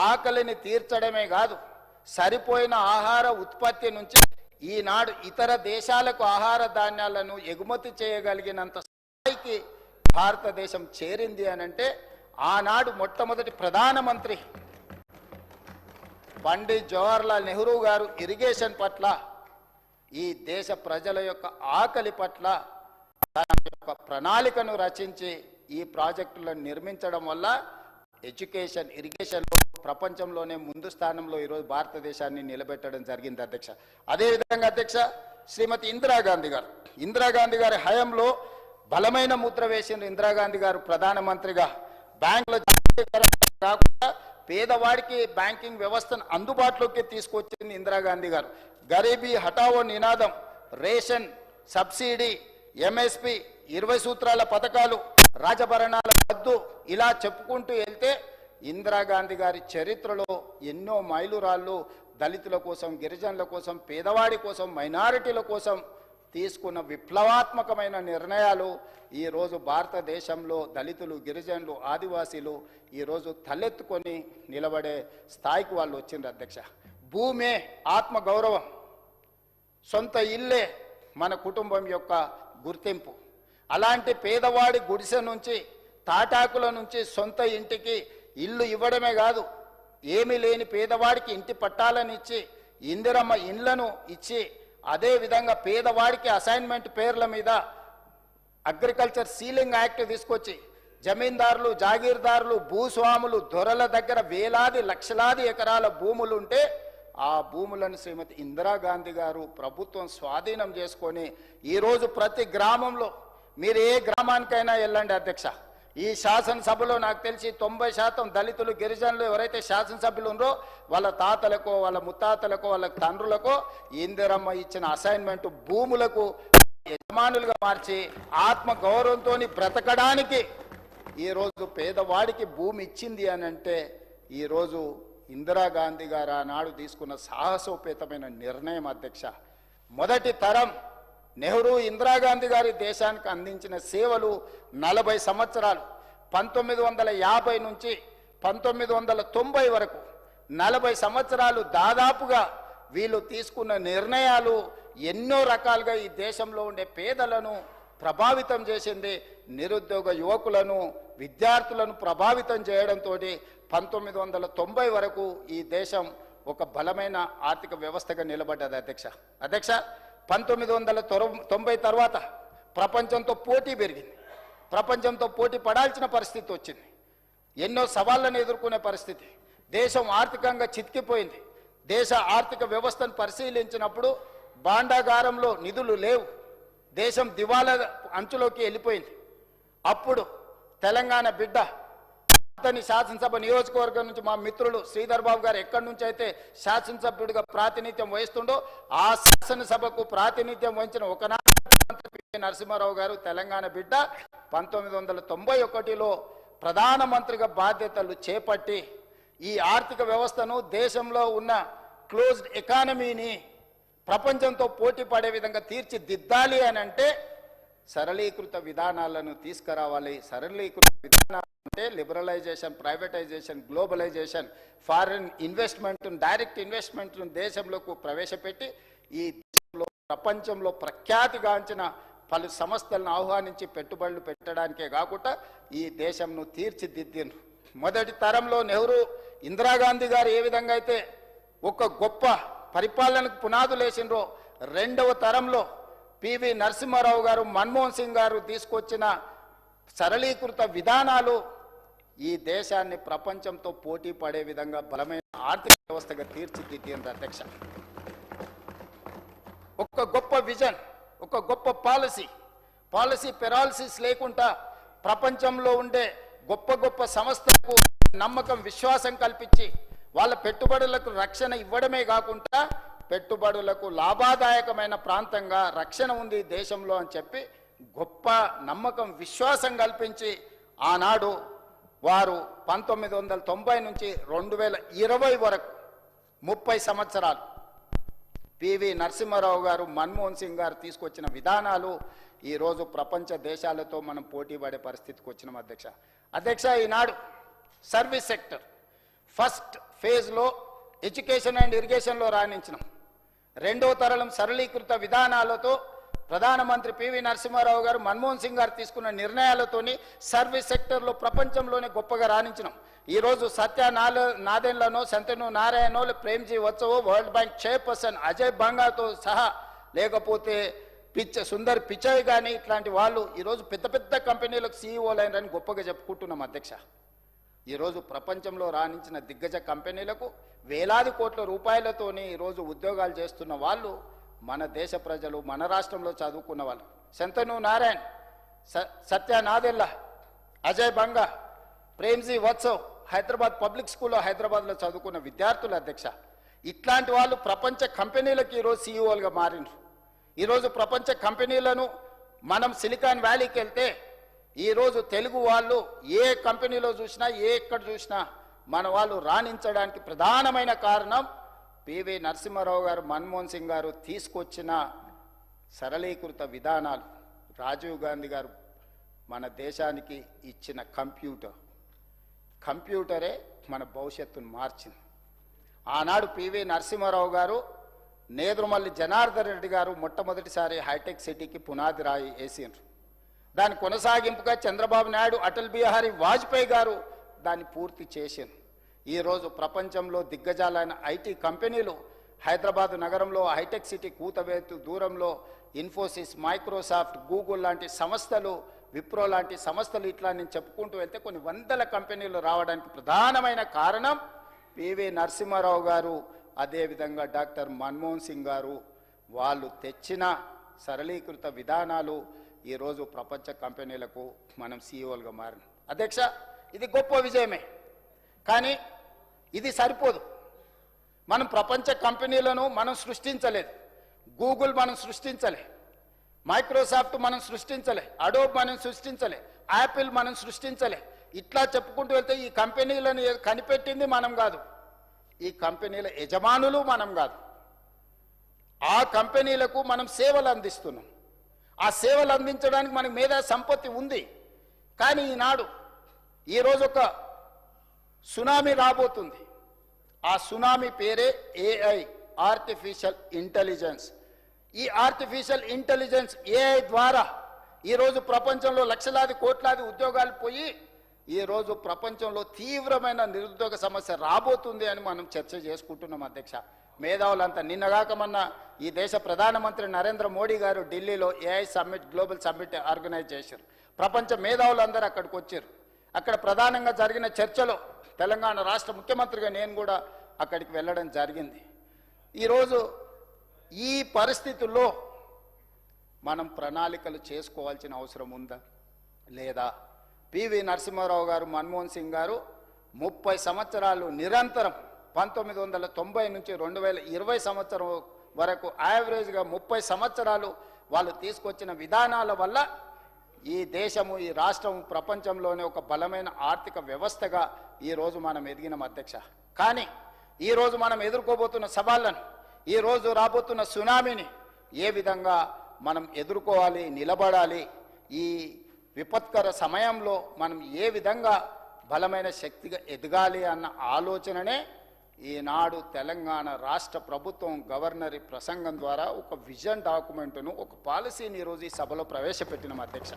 ఆకలిని తీర్చడమే కాదు, సరిపోయిన ఆహార ఉత్పత్తి నుంచి ఈనాడు ఇతర దేశాలకు ఆహార ధాన్యాలను ఎగుమతి చేయగలిగినంత స్థాయికి భారతదేశం చేరింది అనంటే ఆనాడు మొట్టమొదటి ప్రధానమంత్రి పండిత్ జవహర్లాల్ నెహ్రూ గారు ఇరిగేషన్ పట్ల, ఈ దేశ ప్రజల యొక్క ఆకలి పట్ల తన యొక్క ప్రణాళికను రచించి ఈ ప్రాజెక్టులను నిర్మించడం వల్ల ఎడ్యుకేషన్, ఇరిగేషన్లో ప్రపంచంలోనే ముందు స్థానంలో ఈరోజు భారతదేశాన్ని నిలబెట్టడం జరిగింది అధ్యక్ష. అదేవిధంగా అధ్యక్ష, శ్రీమతి ఇందిరాగాంధీ గారి హయాంలో బలమైన ముద్ర వేసిన ఇందిరాగాంధీ గారు ప్రధానమంత్రిగా బ్యాంకుల కాకుండా పేదవాడికి బ్యాంకింగ్ వ్యవస్థను అందుబాటులోకి తీసుకొచ్చింది ఇందిరాగాంధీ గారు. గరీబీ హఠావో నినాదం, రేషన్ సబ్సిడీ, ఎంఎస్పి, 20 సూత్రాల పథకాలు, రాజభరణాల రద్దు, ఇలా చెప్పుకుంటూ వెళ్తే ఇందిరాగాంధీ గారి చరిత్రలో ఎన్నో మైలురాళ్ళు దళితుల కోసం, గిరిజనుల కోసం, పేదవాడి కోసం, మైనారిటీల కోసం తీసుకున్న విప్లవాత్మకమైన నిర్ణయాలు ఈరోజు భారతదేశంలో దళితులు, గిరిజనులు, ఆదివాసీలు ఈరోజు తలెత్తుకొని నిలబడే స్థాయికి వాళ్ళు వచ్చింది అధ్యక్ష. భూమే ఆత్మగౌరవం, సొంత ఇల్లే మన కుటుంబం యొక్క గుర్తింపు. అలాంటి పేదవాడి గుడిసె నుంచి, తాటాకుల నుంచి సొంత ఇంటికి ఇల్లు ఇవ్వడమే కాదు, ఏమీ లేని పేదవాడికి ఇంటి పట్టాలను ఇచ్చి, ఇందిరమ్మ ఇండ్లను ఇచ్చి, అదేవిధంగా పేదవాడికి అసైన్మెంట్ పేర్ల మీద అగ్రికల్చర్ సీలింగ్ యాక్ట్ తీసుకొచ్చి జమీందారులు, జాగీర్దారులు, భూస్వాములు, దొరల దగ్గర వేలాది లక్షలాది ఎకరాల భూములు ఉంటే ఆ భూములను శ్రీమతి ఇందిరాగాంధీ గారు ప్రభుత్వం స్వాధీనం చేసుకొని ఈరోజు ప్రతి గ్రామంలో, మీరు ఏ గ్రామానికైనా వెళ్ళండి అధ్యక్ష, ఈ శాసనసభలో నాకు తెలిసి 90% దళితులు, గిరిజనులు ఎవరైతే శాసనసభ్యులు ఉన్నారో వాళ్ళ తాతలకో, వాళ్ళ ముత్తాతలకో, వాళ్ళ తండ్రులకో ఇందిరమ్మ ఇచ్చిన అసైన్మెంట్ భూములకు యజమానులుగా మార్చి ఆత్మ గౌరవంతో బ్రతకడానికి ఈరోజు పేదవాడికి భూమి ఇచ్చింది అని అంటే ఈరోజు ఇందిరాగాంధీ గారు ఆనాడు తీసుకున్న సాహసోపేతమైన నిర్ణయం అధ్యక్ష. మొదటి తరం నెహ్రూ, ఇందిరాగాంధీ గారి దేశానికి అందించిన సేవలు 40 సంవత్సరాలు, 1950 నుంచి 1990 వరకు 40 సంవత్సరాలు దాదాపుగా వీళ్ళు తీసుకున్న నిర్ణయాలు ఎన్నో రకాలుగా ఈ దేశంలో ఉండే పేదలను ప్రభావితం చేసింది. నిరుద్యోగ యువకులను, విద్యార్థులను ప్రభావితం చేయడంతో 1990 వరకు ఈ దేశం ఒక బలమైన ఆర్థిక వ్యవస్థగా నిలబడ్డది అధ్యక్ష. 1990 తర్వాత ప్రపంచంతో పోటీ పెరిగింది, ప్రపంచంతో పోటీ పడాల్సిన పరిస్థితి వచ్చింది, ఎన్నో సవాళ్ళను ఎదుర్కొనే పరిస్థితి, దేశం ఆర్థికంగా చితికిపోయింది. దేశ ఆర్థిక వ్యవస్థను పరిశీలించినప్పుడు భాండాగారంలో నిధులు లేవు, దేశం దివాలా అంచులోకి వెళ్ళిపోయింది. అప్పుడు తెలంగాణ బిడ్డ, అతని శాసనసభ నియోజకవర్గం నుంచి మా మిత్రులు శ్రీధర్ బాబు గారు ఎక్కడి నుంచి అయితే శాసనసభ్యుడిగా ప్రాతినిధ్యం వహిస్తుండో ఆ శాసనసభకు ప్రాతినిధ్యం వహించిన ఒకనాడు నరసింహారావు గారు తెలంగాణ బిడ్డ 1991లో ప్రధానమంత్రిగా బాధ్యతలు చేపట్టి ఈ ఆర్థిక వ్యవస్థను, దేశంలో ఉన్న క్లోజ్డ్ ఎకానమీని ప్రపంచంతో పోటీ పడే విధంగా తీర్చిదిద్దాలి అని అంటే సరళీకృత విధానాలను తీసుకురావాలి. సరళీకృత విధానాలు అంటే liberalisation, privatisation, globalisation, foreign investment, direct investment దేశంలోకి ప్రవేశపెట్టి ఈ దేశంలో, ప్రపంచంలో ప్రఖ్యాతిగాంచిన పలు సంస్థలను ఆహ్వానించి పెట్టుబడులు పెట్టడానికే కాకుండా ఈ దేశంను తీర్చిదిద్దిండ్రు. మొదటి తరంలో నెహ్రూ, ఇందిరాగాంధీ గారు ఏ విధంగా అయితే ఒక గొప్ప పరిపాలనకు పునాదులు వేసిండ్రో, రెండవ తరంలో పివి నరసింహారావు గారు, మన్మోహన్ సింగ్ గారు తీసుకొచ్చిన సరళీకృత విధానాలు ఈ దేశాన్ని ప్రపంచంతో పోటీ పడే విధంగా బలమైన ఆర్థిక వ్యవస్థగా తీర్చిదిద్దింది అధ్యక్ష. ఒక గొప్ప విజన్, ఒక గొప్ప పాలసీ పెరాలసిస్ లేకుండా ప్రపంచంలో ఉండే గొప్ప గొప్ప సంస్థలకు నమ్మకం, విశ్వాసం కల్పించి వాళ్ళ పెట్టుబడులకు రక్షణ ఇవ్వడమే కాకుండా పెట్టుబడులకు లాభదాయకమైన ప్రాంతంగా రక్షణ ఉంది దేశంలో అని చెప్పి గొప్ప నమ్మకం, విశ్వాసం కల్పించి ఆనాడు వారు 1990 నుంచి 2020 వరకు 30 సంవత్సరాలు పివి నరసింహారావు గారు, మన్మోహన్ సింగ్ గారు తీసుకొచ్చిన విధానాలు ఈరోజు ప్రపంచ దేశాలతో మనం పోటీ పడే పరిస్థితికి వచ్చినాం అధ్యక్ష. ఈనాడు సర్వీస్ సెక్టర్, ఫస్ట్ ఫేజ్లో ఎడ్యుకేషన్ అండ్ ఇరిగేషన్లో రాణించినాం. రెండో తరలం సరళీకృత విధానాలతో ప్రధానమంత్రి పివి నరసింహారావు గారు, మన్మోహన్ సింగ్ గారు తీసుకున్న నిర్ణయాలతోని సర్వీస్ సెక్టర్లో ప్రపంచంలోనే గొప్పగా రాణించినాం. ఈరోజు సత్య నాదెన్లనో, శంతను నారాయణో, ప్రేమ్జీ వచ్చవో, వరల్డ్ బ్యాంక్ చైర్పర్సన్ అజయ్ బంగాతో సహా, లేకపోతే సుందర్ పిచాయ్ కానీ ఇట్లాంటి వాళ్ళు ఈరోజు పెద్ద పెద్ద కంపెనీలకు సీఈఓలు అయినారని గొప్పగా చెప్పుకుంటున్నాం అధ్యక్ష. ఈరోజు ప్రపంచంలో రాణించిన దిగ్గజ కంపెనీలకు వేలాది కోట్ల రూపాయలతోని ఈరోజు ఉద్యోగాలు చేస్తున్న వాళ్ళు మన దేశ ప్రజలు, మన రాష్ట్రంలో చదువుకున్న వాళ్ళు. శంతను నారాయణ్, సత్య నాదెల్లా, అజయ్ బంగా, ప్రేమ్జీ వత్సవ్ హైదరాబాద్ పబ్లిక్ స్కూల్లో హైదరాబాద్లో చదువుకున్న విద్యార్థులు అధ్యక్ష. ఇట్లాంటి వాళ్ళు ప్రపంచ కంపెనీలకు ఈరోజు సీఈఓలుగా మారినారు. ఈరోజు ప్రపంచ కంపెనీలను మనం సిలికాన్ వ్యాలీకి వెళ్తే ఈరోజు తెలుగు వాళ్ళు ఏ కంపెనీలో చూసినా, ఎక్కడ చూసినా మన వాళ్ళు రాణించడానికి ప్రధానమైన కారణం పివి నరసింహారావు గారు, మన్మోహన్ సింగ్ గారు తీసుకొచ్చిన సరళీకృత విధానాలు. రాజీవ్ గాంధీ గారు మన దేశానికి ఇచ్చిన కంప్యూటరే మన భవిష్యత్తును మార్చింది. ఆనాడు పివి నరసింహారావు గారు, నేదురుమల్లి జనార్దన్ రెడ్డి గారు మొట్టమొదటిసారి హైటెక్ సిటీకి పునాది రాయి వేసిండ్రు. దాని కొనసాగింపుగా చంద్రబాబు నాయుడు, అటల్ బిహారీ వాజ్పేయి గారు దాన్ని పూర్తి చేసిండ్రు. ఈరోజు ప్రపంచంలో దిగ్గజాలైన ఐటీ కంపెనీలు హైదరాబాద్ నగరంలో హైటెక్ సిటీ కూతవేతు దూరంలో ఇన్ఫోసిస్, మైక్రోసాఫ్ట్, గూగుల్ లాంటి సంస్థలు, విప్రో లాంటి సంస్థలు, ఇట్లా నేను చెప్పుకుంటూ వెళ్తే కొన్ని వందల కంపెనీలు రావడానికి ప్రధానమైన కారణం పివి నరసింహారావు గారు, అదేవిధంగా డాక్టర్ మన్మోహన్ సింగ్ గారు. వాళ్ళు తెచ్చిన సరళీకృత విధానాలు ఈరోజు ప్రపంచ కంపెనీలకు మనం సీఈఓలుగా మారిన. అధ్యక్ష, ఇది గొప్ప విజయమే, కానీ ఇది సరిపోదు. మనం ప్రపంచ కంపెనీలను మనం సృష్టించలేదు. గూగుల్ మనం సృష్టించలే, మైక్రోసాఫ్ట్ మనం సృష్టించలే, అడోబ్ మనం సృష్టించలే, యాపిల్ మనం సృష్టించలే. ఇట్లా చెప్పుకుంటూ వెళ్తే ఈ కంపెనీలను కనిపెట్టింది మనం కాదు, ఈ కంపెనీల యజమానులు మనం కాదు. ఆ కంపెనీలకు మనం సేవలు అందిస్తున్నాం. ఆ సేవలు అందించడానికి మనకు మేధా సంపత్తి ఉంది. కానీ ఈరోజు ఒక సునామీ రాబోతుంది. ఆ సునామీ పేరే ఏఐ, ఆర్టిఫిషియల్ ఇంటెలిజెన్స్. ఈ ఆర్టిఫిషియల్ ఇంటెలిజెన్స్ ఏఐ ద్వారా ఈరోజు ప్రపంచంలో లక్షలాది కోట్లాది ఉద్యోగాలు పోయి ఈరోజు ప్రపంచంలో తీవ్రమైన నిరుద్యోగ సమస్య రాబోతుంది అని మనం చర్చ చేసుకుంటున్నాం అధ్యక్ష. మేధావులంతా నిన్నగాక మొన్న ఈ దేశ ప్రధానమంత్రి నరేంద్ర మోడీ గారు ఢిల్లీలో AI summit, global summit organise చేశారు. ప్రపంచ మేధావులందరూ అక్కడికి వచ్చారు. అక్కడ ప్రధానంగా జరిగిన చర్చలో తెలంగాణ రాష్ట్ర ముఖ్యమంత్రిగా నేను కూడా అక్కడికి వెళ్ళడం జరిగింది. ఈరోజు ఈ పరిస్థితుల్లో మనం ప్రణాళికలు చేసుకోవాల్సిన అవసరం ఉందా లేదా? పివి నరసింహారావు గారు, మన్మోహన్ సింగ్ గారు 30 సంవత్సరాలు నిరంతరం 1990 నుంచి 2020 సంవత్సరం వరకు యావరేజ్గా 30 సంవత్సరాలు వాళ్ళు తీసుకొచ్చిన విధానాల వల్ల ఈ దేశము, ఈ రాష్ట్రం ప్రపంచంలోనే ఒక బలమైన ఆర్థిక వ్యవస్థగా ఈరోజు మనం ఎదిగిన అధ్యక్ష. కానీ ఈరోజు మనం ఎదుర్కోబోతున్న సవాళ్ళను, ఈరోజు రాబోతున్న సునామీని ఏ విధంగా మనం ఎదుర్కోవాలి, నిలబడాలి, ఈ విపత్కర సమయంలో మనం ఏ విధంగా బలమైన శక్తిగా ఎదగాలి అన్న ఆలోచననే ఈనాడు తెలంగాణ రాష్ట్ర ప్రభుత్వం గవర్నర్ ప్రసంగం ద్వారా ఒక విజన్ డాక్యుమెంట్ను, ఒక పాలసీని ఈరోజు ఈ సభలో ప్రవేశపెట్టిన అధ్యక్ష.